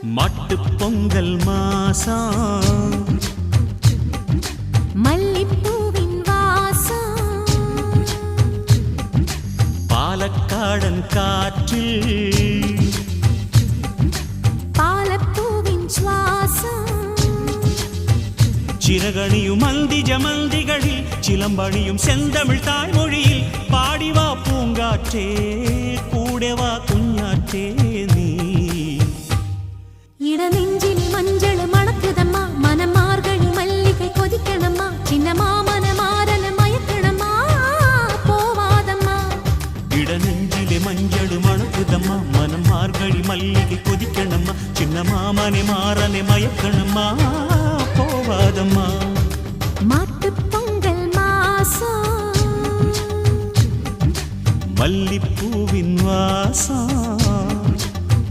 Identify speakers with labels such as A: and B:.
A: மாட்டுப் பொங்கல் மாசம்
B: மல்லிப்பூவின் வாசம்
A: பாலக்காடன் காற்றில்
B: பாலப்பூவின் சுவாசம்
A: சிறகணியும் மந்தி ஜமந்திகளில் சிலம்பணியும் செந்தமிழ் தாய்மொழியில் பாடிவா பூங்காற்றே கூடவா குஞ்ஞாற்றே நீ
B: இடநெஞ்சில் மஞ்சள் மணக்குதம்மா மனம் மார்கழி மல்லிகை கொதிக்கணம்மா சின்ன மாமன மாறன மயக்கணம்மா போவாதம்மா
A: இடநெஞ்சிலே மஞ்சள் மணக்குதம்மா மனம் மார்கழி மல்லிகை கொதிக்கணம்மா சின்ன மாமனை மாறனை மயக்கணம்மா போவாதம்மா
B: மாட்டுப் பொங்கல் மாசம்
A: மல்லிப்பூவின் வாசம்